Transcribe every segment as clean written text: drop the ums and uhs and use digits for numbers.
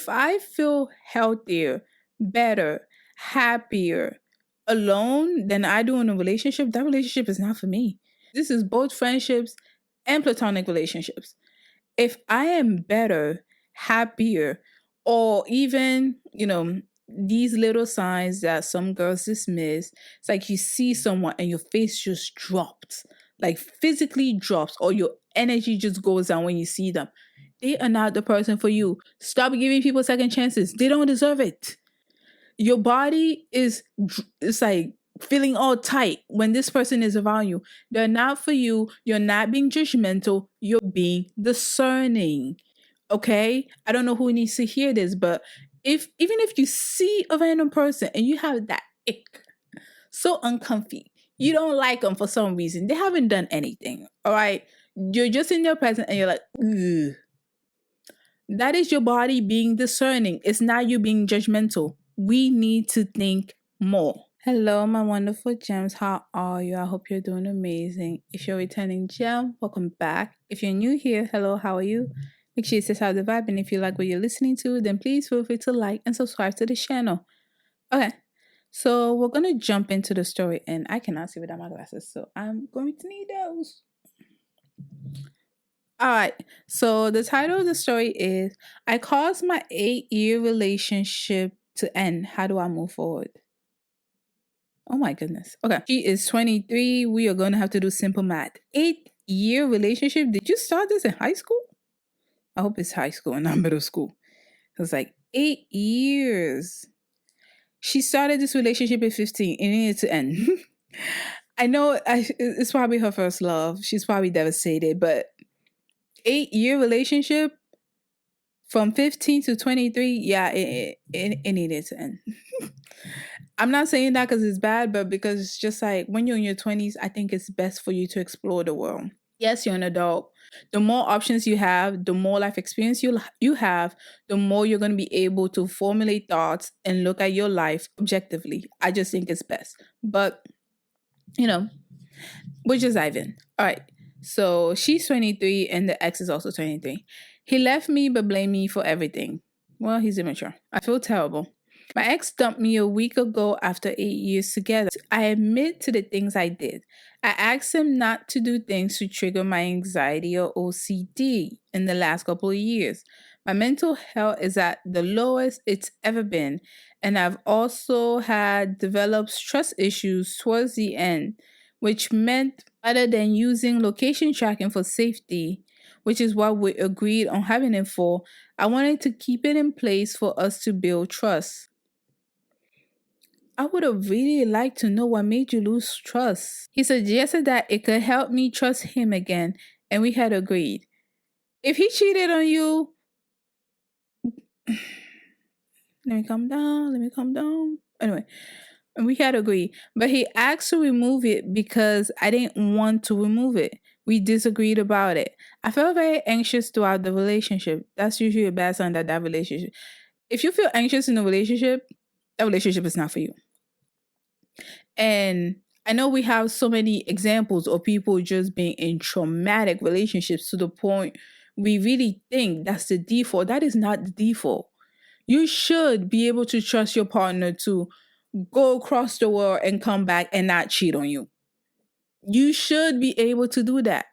If I feel healthier, better, happier alone than I do in a relationship, that relationship is not for me. This is both friendships and platonic relationships. If I am better, happier, or even, these little signs that some girls dismiss, it's like you see someone and your face just drops, like physically drops, or your energy just goes down when you see them. They are not the person for you. Stop giving people second chances. They don't deserve it. Your body it's like feeling all tight when this person is around you. They're not for you. You're not being judgmental. You're being discerning. Okay? I don't know who needs to hear this, but if even if you see a random person and you have that ick, so uncomfy, you don't like them for some reason. They haven't done anything. All right? You're just in their presence and you're like, ugh. That is your body being discerning. It's not you being judgmental. We need to think more. Hello, my wonderful gems. How are you? I hope you're doing amazing. If you're a returning gem, welcome back. If you're new here, hello, how are you? Make sure you set out the vibe. And if you like what you're listening to, then please feel free to like and subscribe to the channel. Okay, so we're going to jump into the story. And I cannot see without my glasses, so I'm going to need those. All right. So the title of the story is I caused my 8-year relationship to end. How do I move forward? Oh my goodness. Okay. She is 23. We are going to have to do simple math. 8-year relationship. Did you start this in high school? I hope it's high school and not middle school. It was like 8 years. She started this relationship at 15. It needed to end. I know it's probably her first love. She's probably devastated, but 8-year relationship from 15 to 23, yeah, it needed to end. I'm not saying that because it's bad, but because it's just like when you're in your 20s, I think it's best for you to explore the world. Yes, you're an adult. The more options you have, the more life experience you have, the more you're going to be able to formulate thoughts and look at your life objectively. I just think it's best. But, we're just diving. All right. So she's 23 and the ex is also 23. He left me but blamed me for everything. Well, he's immature. I feel terrible. My ex dumped me a week ago after 8 years together. I admit to the things I did. I asked him not to do things to trigger my anxiety or OCD in the last couple of years. My mental health is at the lowest it's ever been, and I've also had developed trust issues towards the end, which meant rather than using location tracking for safety, which is what we agreed on having it for, I wanted to keep it in place for us to build trust. I would have really liked to know what made you lose trust. He suggested that it could help me trust him again, and we had agreed. If he cheated on you, let me calm down. Anyway, and we had agreed. But he asked to remove it because I didn't want to remove it. We disagreed about it. I felt very anxious throughout the relationship. That's usually a bad sign that relationship. If you feel anxious in a relationship, that relationship is not for you. And I know we have so many examples of people just being in traumatic relationships to the point we really think that's the default. That is not the default. You should be able to trust your partner to go across the world and come back and not cheat on you. You should be able to do that.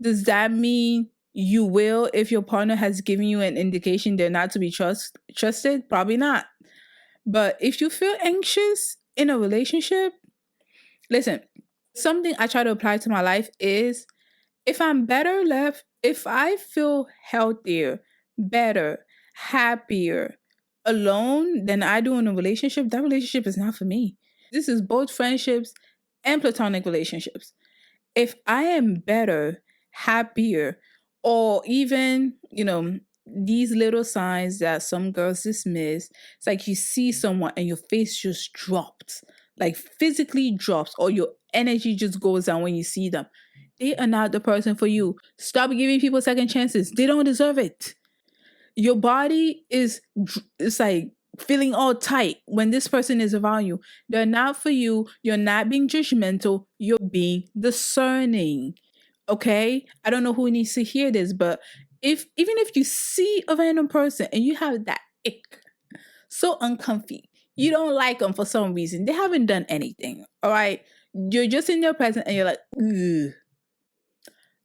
Does that mean you will if your partner has given you an indication they're not to be trusted? Probably not. But if you feel anxious in a relationship, listen, something I try to apply to my life is if I feel healthier, better, happier alone than I do in a relationship, that relationship is not for me. This is both friendships and platonic relationships. If I am better, happier, or even, these little signs that some girls dismiss, it's like you see someone and your face just drops, like physically drops, or your energy just goes down when you see them. They are not the person for you. Stop giving people second chances. They don't deserve it. Your body it's like feeling all tight when this person is around you. They're not for you. You're not being judgmental. You're being discerning. Okay? I don't know who needs to hear this, but even if you see a random person and you have that Ick. So uncomfy. You don't like them for some reason. They haven't done anything. All right. You're just in their presence and you're like, ugh.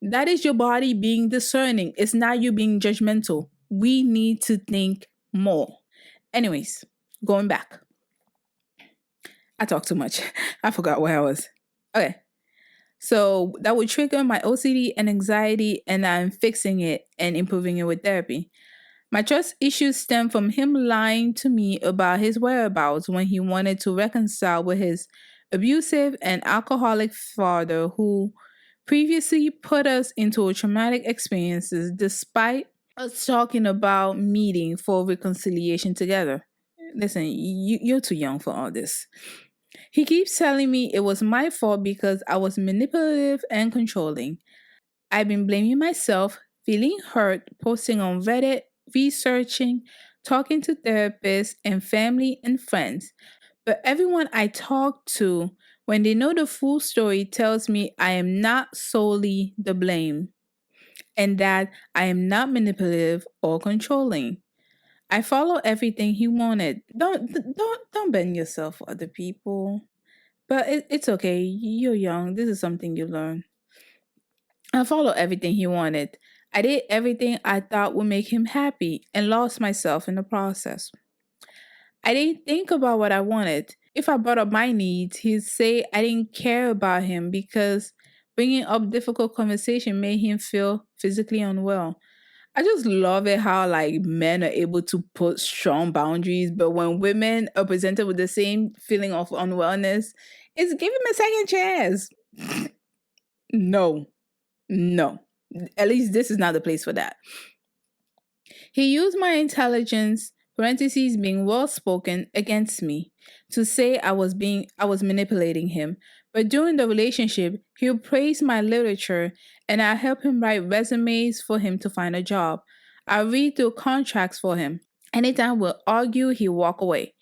That is your body being discerning. It's not you being judgmental. We need to think more. Anyways, going back. I talk too much. I forgot where I was. Okay. So that would trigger my OCD and anxiety, and I'm fixing it and improving it with therapy. My trust issues stem from him lying to me about his whereabouts when he wanted to reconcile with his abusive and alcoholic father who previously put us into traumatic experiences despite us talking about meeting for reconciliation together. Listen, you're too young for all this. He keeps telling me it was my fault because I was manipulative and controlling. I've been blaming myself, feeling hurt, posting on Reddit, researching, talking to therapists and family and friends. But everyone I talk to, when they know the full story, tells me I am not solely the blame and that I am not manipulative or controlling. I follow everything he wanted. Don't bend yourself for other people. But it's okay. You're young. This is something you learn. I followed everything he wanted. I did everything I thought would make him happy and lost myself in the process. I didn't think about what I wanted. If I brought up my needs, he'd say I didn't care about him because bringing up difficult conversation made him feel physically unwell. I just love it how like men are able to put strong boundaries, but when women are presented with the same feeling of unwellness, it's give him a second chance. No, no. At least this is not the place for that. He used my intelligence, parentheses being well spoken, against me to say I was manipulating him. But during the relationship, he'll praise my literature and I help him write resumes for him to find a job. I read through contracts for him. Anytime we'll argue, he'll walk away.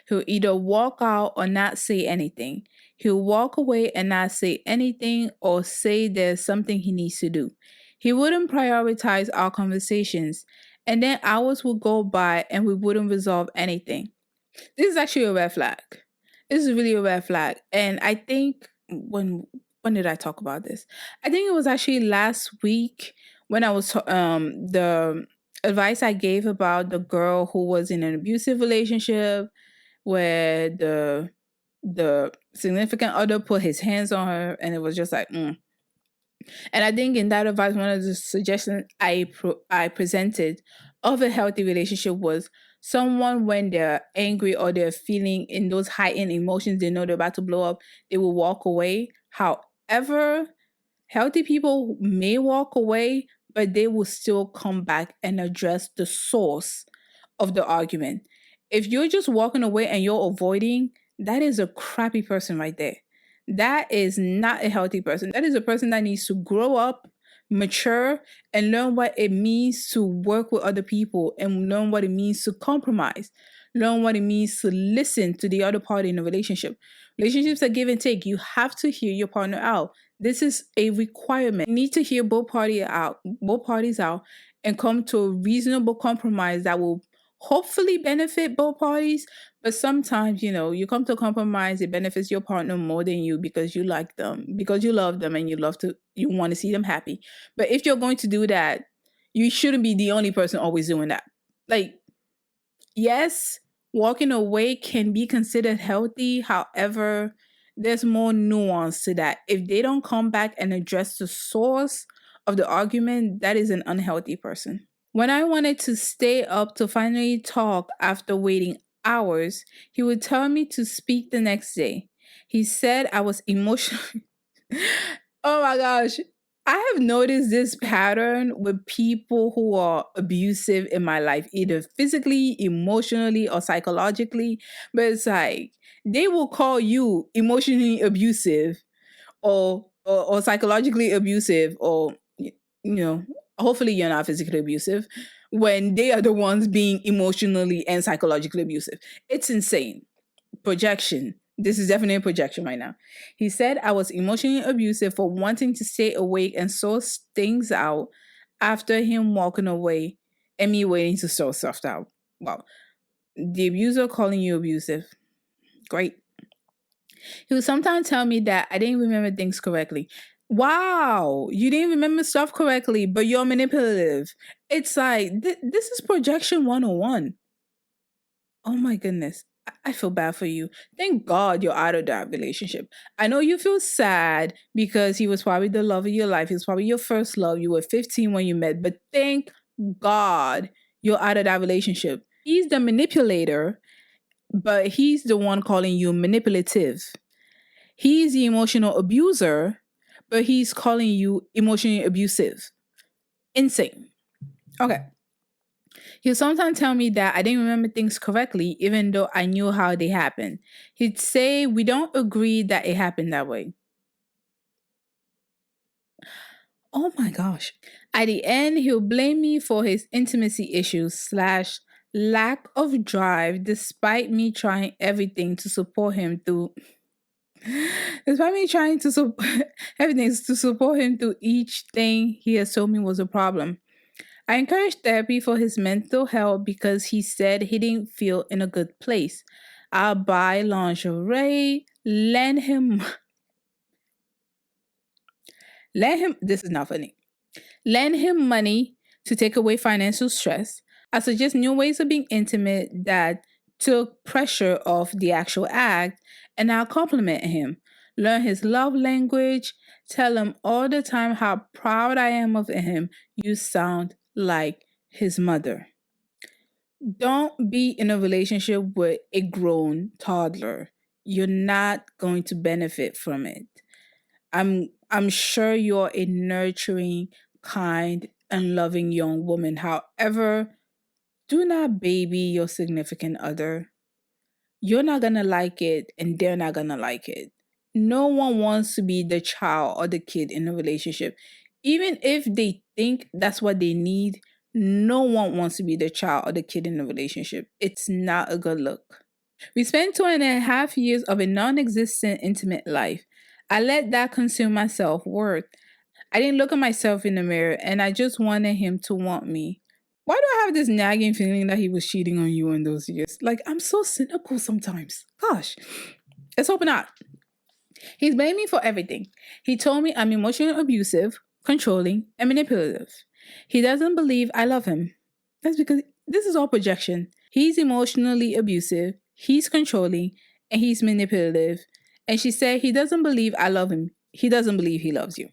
He'll either walk out or not say anything. He'll walk away and not say anything or say there's something he needs to do. He wouldn't prioritize our conversations, and then hours would go by and we wouldn't resolve anything. This is actually a red flag. This is really a red flag. And I think when did I talk about this? I think it was actually last week when I was the advice I gave about the girl who was in an abusive relationship where the significant other put his hands on her and it was just like And I think in that advice one of the suggestions I presented of a healthy relationship was someone when they're angry or they're feeling in those heightened emotions, they know they're about to blow up, they will walk away. However, healthy people may walk away, but they will still come back and address the source of the argument. If you're just walking away and you're avoiding, that is a crappy person right there. That is not a healthy person. That is a person that needs to grow up, mature, and learn what it means to work with other people and learn what it means to compromise. Learn what it means to listen to the other party in a relationship. Relationships are give and take. You have to hear your partner out. This is a requirement. You need to hear both parties out, and come to a reasonable compromise that will hopefully benefit both parties. But sometimes, you come to a compromise, it benefits your partner more than you because you like them, because you love them and you want to see them happy. But if you're going to do that, you shouldn't be the only person always doing that. Like, yes, walking away can be considered healthy. However, there's more nuance to that. If they don't come back and address the source of the argument, that is an unhealthy person. When I wanted to stay up to finally talk after waiting hours, he would tell me to speak the next day. He said I was emotional. Oh my gosh. I have noticed this pattern with people who are abusive in my life, either physically, emotionally, or psychologically. But it's like they will call you emotionally abusive or psychologically abusive or you know hopefully you're not physically abusive when they are the ones being emotionally and psychologically abusive. It's insane. Projection. This is definitely a projection right now. He said I was emotionally abusive for wanting to stay awake and sort things out after him walking away and me waiting to sort stuff out. Wow. The abuser calling you abusive. Great. He would sometimes tell me that I didn't remember things correctly. Wow, you didn't remember stuff correctly, but you're manipulative. It's like, this is projection 101. Oh my goodness. I feel bad for you. Thank God you're out of that relationship. I know you feel sad because he was probably the love of your life. He was probably your first love. You were 15 when you met, but thank God you're out of that relationship. He's the manipulator, but he's the one calling you manipulative. He's the emotional abuser, but he's calling you emotionally abusive. Insane. Okay. He'll sometimes tell me that I didn't remember things correctly, even though I knew how they happened. He'd say, we don't agree that it happened that way. Oh my gosh. At the end, he'll blame me for his intimacy issues slash lack of drive, despite me trying everything to support him through. Despite me trying to everything to support him through each thing he has told me was a problem. I encouraged therapy for his mental health because he said he didn't feel in a good place. I'll buy lingerie, this is not funny, lend him money to take away financial stress. I suggest new ways of being intimate that took pressure off the actual act, and I'll compliment him. Learn his love language, tell him all the time how proud I am of him. You sound like his mother. Don't be in a relationship with a grown toddler. You're not going to benefit from it. I'm sure you're a nurturing, kind, and loving young woman. However, do not baby your significant other. You're not gonna like it, and they're not gonna like it. No one wants to be the child or the kid in a relationship. Even if they think that's what they need, no one wants to be the child or the kid in a relationship. It's not a good look. We spent 2.5 years of a non existent intimate life. I let that consume my self worth. I didn't look at myself in the mirror and I just wanted him to want me. Why do I have this nagging feeling that he was cheating on you in those years? Like, I'm so cynical sometimes. Gosh, let's hope not. He's blamed me for everything. He told me I'm emotionally abusive, controlling, and manipulative. He doesn't believe I love him. That's because this is all projection. He's emotionally abusive, he's controlling, and he's manipulative. And she said he doesn't believe I love him. He doesn't believe he loves you.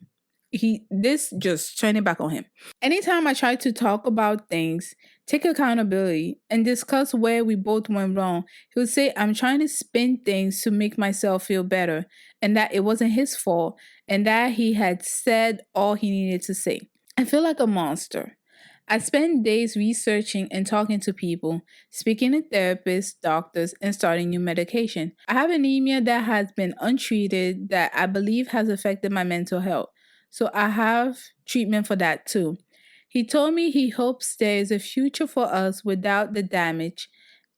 This just turning back on him. Anytime I try to talk about things, take accountability, and discuss where we both went wrong, he would say I'm trying to spin things to make myself feel better, and that it wasn't his fault, and that he had said all he needed to say. I feel like a monster. I spend days researching and talking to people, speaking to therapists, doctors, and starting new medication. I have anemia that has been untreated that I believe has affected my mental health. So I have treatment for that too. He told me he hopes there is a future for us without the damage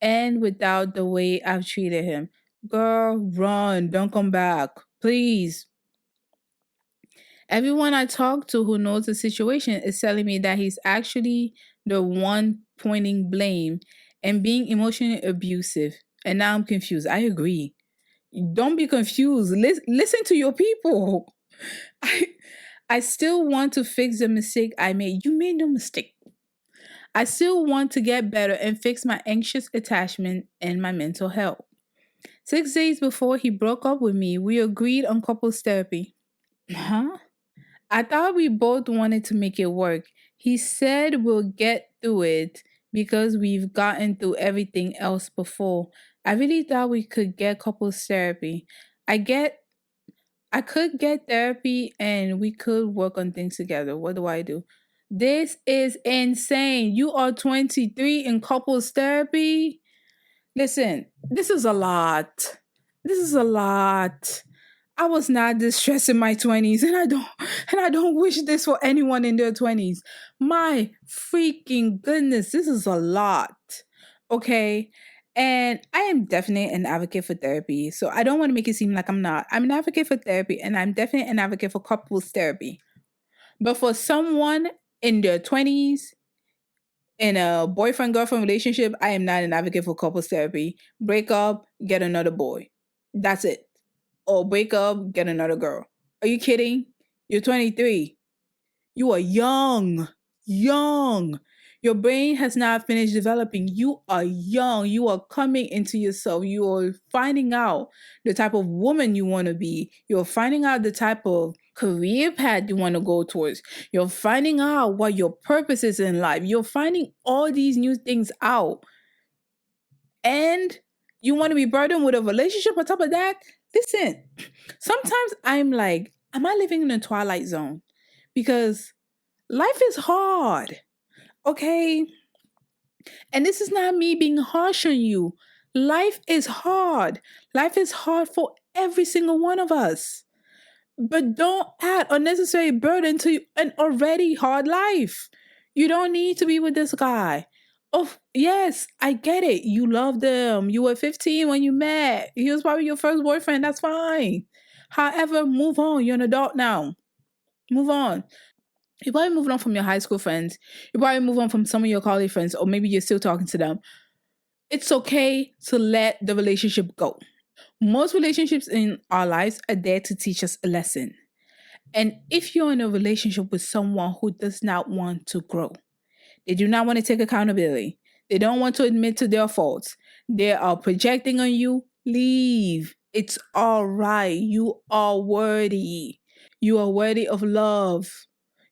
and without the way I've treated him. Girl, run, don't come back. Please. Everyone I talk to who knows the situation is telling me that he's actually the one pointing blame and being emotionally abusive. And now I'm confused. I agree. Don't be confused. Listen to your people. I, I still want to fix the mistake I made. You made no mistake. I still want to get better and fix my anxious attachment and my mental health. 6 days before he broke up with me, we agreed on couples therapy. Huh? I thought we both wanted to make it work. He said we'll get through it because we've gotten through everything else before. I really thought we could get couples therapy. I could get therapy and we could work on things together. What do I do? This is insane. You are 23 in couples therapy? Listen, this is a lot. This is a lot. I was not this stressed in my 20s and I don't wish this for anyone in their 20s. My freaking goodness, this is a lot. Okay? And I am definitely an advocate for therapy. So I don't want to make it seem like I'm not. I'm an advocate for therapy and I'm definitely an advocate for couples therapy. But for someone in their 20s, In a boyfriend girlfriend relationship, I am not an advocate for couples therapy. Break up, get another boy. That's it. Or break up, get another girl. Are you kidding? You're 23. You are young. Young. Your brain has not finished developing. You are young. You are coming into yourself. You are finding out the type of woman you want to be. You're finding out the type of career path you want to go towards. You're finding out what your purpose is in life. You're finding all these new things out. And you want to be burdened with a relationship on top of that? Listen, sometimes I'm like, am I living in a twilight zone? Because life is hard, okay? And this is not me being harsh on you. Life is hard. Life is hard for every single one of us. But don't add unnecessary burden to an already hard life. You don't need to be with this guy. Oh, yes, I get it. You loved him. You were 15 when you met. He was probably your first boyfriend. That's fine. However, move on. You're an adult now. Move on. You probably moved on from your high school friends. You probably moved on from some of your college friends, or maybe you're still talking to them. It's okay to let the relationship go. Most relationships in our lives are there to teach us a lesson. And if you're in a relationship with someone who does not want to grow, they do not want to take accountability, they don't want to admit to their faults, they are projecting on you, leave. It's all right. You are worthy. You are worthy of love.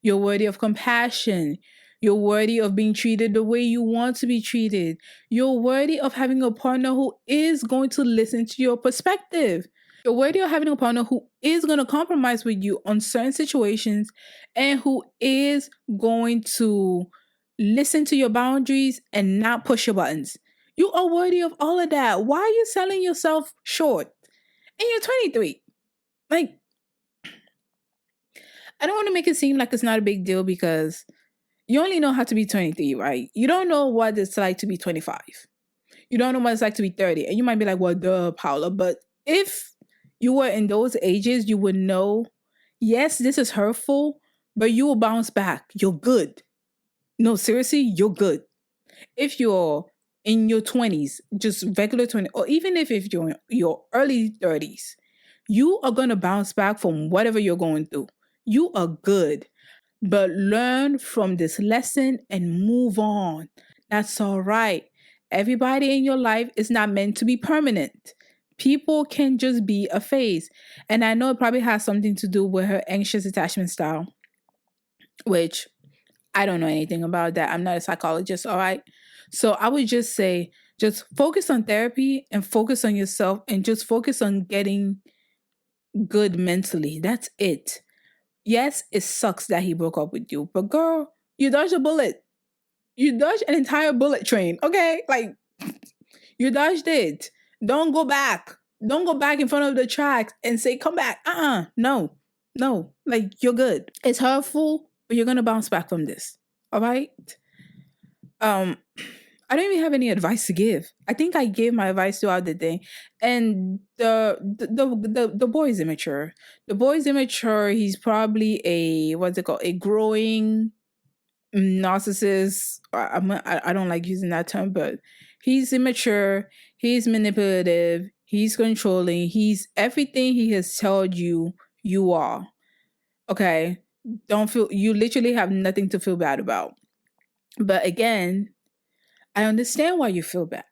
You're worthy of compassion. You're worthy of being treated the way you want to be treated. You're worthy of having a partner who is going to listen to your perspective. You're worthy of having a partner who is going to compromise with you on certain situations and who is going to listen to your boundaries and not push your buttons. You are worthy of all of that. Why are you selling yourself short? And you're 23. Like, I don't want to make it seem like it's not a big deal because you only know how to be 23, right? You don't know what it's like to be 25. You don't know what it's like to be 30. And you might be like, well, duh, Paula. But if you were in those ages, you would know, yes, this is hurtful, but you will bounce back. You're good. No, seriously, you're good. If you're in your 20s, just regular 20, or even if you're in your early 30s, you are going to bounce back from whatever you're going through. You are good. But learn from this lesson and move on. That's all right. Everybody in your life is not meant to be permanent. People can just be a phase. And I know it probably has something to do with her anxious attachment style, which I don't know anything about that. I'm not a psychologist, all right? So I would just say, just focus on therapy and focus on yourself and just focus on getting good mentally. That's it. Yes, it sucks that he broke up with you, but girl, you dodged a bullet. You dodged an entire bullet train, okay? Like, you dodged it. Don't go back. Don't go back in front of the tracks and say, come back. No, no. Like, you're good. It's hurtful, but you're going to bounce back from this, all right? Um, I don't even have any advice to give. I think I gave my advice throughout the day, and the boy is immature. The boy is immature. He's probably a what's it called? A growing narcissist. I don't like using that term, but he's immature. He's manipulative. He's controlling. He's everything he has told you you are. Okay, don't feel you literally have nothing to feel bad about. But again, I understand why you feel bad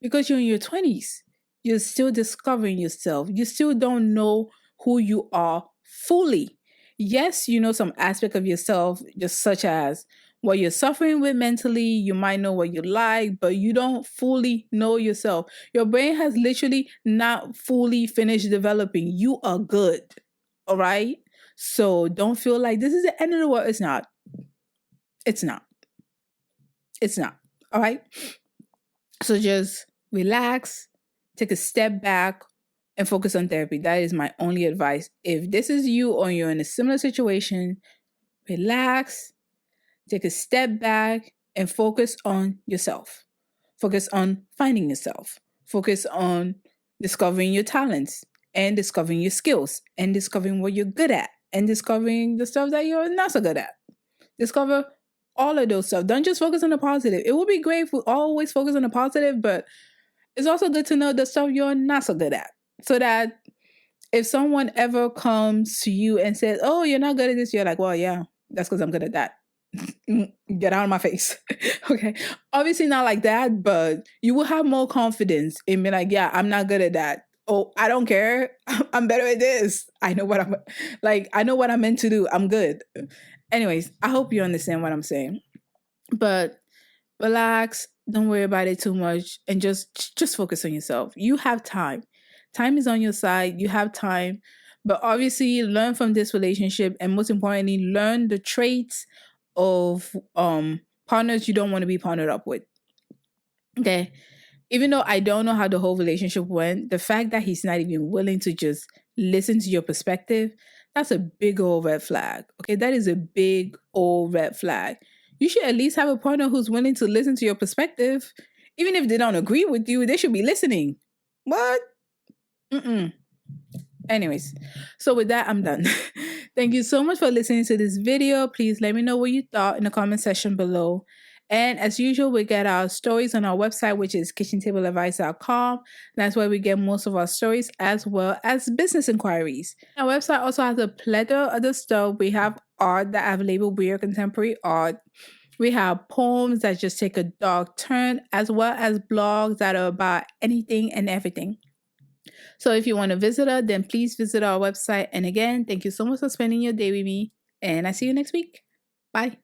because you're in your 20s. You're still discovering yourself. You still don't know who you are fully. Yes, you know some aspect of yourself, just such as what you're suffering with mentally. You might know what you like, but you don't fully know yourself. Your brain has literally not fully finished developing. You are good. All right? So don't feel like this is the end of the world. It's not. It's not. It's not. All right? So just relax, take a step back, and focus on therapy. That is my only advice. If this is you or you're in a similar situation, relax, take a step back, and focus on yourself. Focus on finding yourself. Focus on discovering your talents and discovering your skills and discovering what you're good at and discovering the stuff that you're not so good at. Discover All of those stuff. Don't just focus on the positive. It would be great if we always focus on the positive, but it's also good to know the stuff you're not so good at. So that if someone ever comes to you and says, "Oh, you're not good at this," you're like, "Well, yeah, that's because I'm good at that." Get out of my face. Okay. Obviously not like that, but you will have more confidence in being like, yeah, I'm not good at that. Oh, I don't care. I'm better at this. I know what I'm like, I know what I'm meant to do. I'm good. Anyways, I hope you understand what I'm saying. But relax, don't worry about it too much, and just focus on yourself. You have time. Time is on your side. You have time. But obviously learn from this relationship, and most importantly, learn the traits of partners you don't want to be partnered up with. Okay. Even though I don't know how the whole relationship went, the fact that he's not even willing to just listen to your perspective, that's a big old red flag. Okay. That is a big old red flag. You should at least have a partner who's willing to listen to your perspective. Even if they don't agree with you, they should be listening. What? Mm-mm. Anyways, so with that, I'm done. Thank you so much for listening to this video. Please let me know what you thought in the comment section below. And as usual, we get our stories on our website, which is kitchentableadvice.com. That's where we get most of our stories as well as business inquiries. Our website also has a plethora of other stuff. We have art that I've labeled weird contemporary art. We have poems that just take a dark turn, as well as blogs that are about anything and everything. So if you want to visit us, then please visit our website. And again, thank you so much for spending your day with me. And I see you next week. Bye.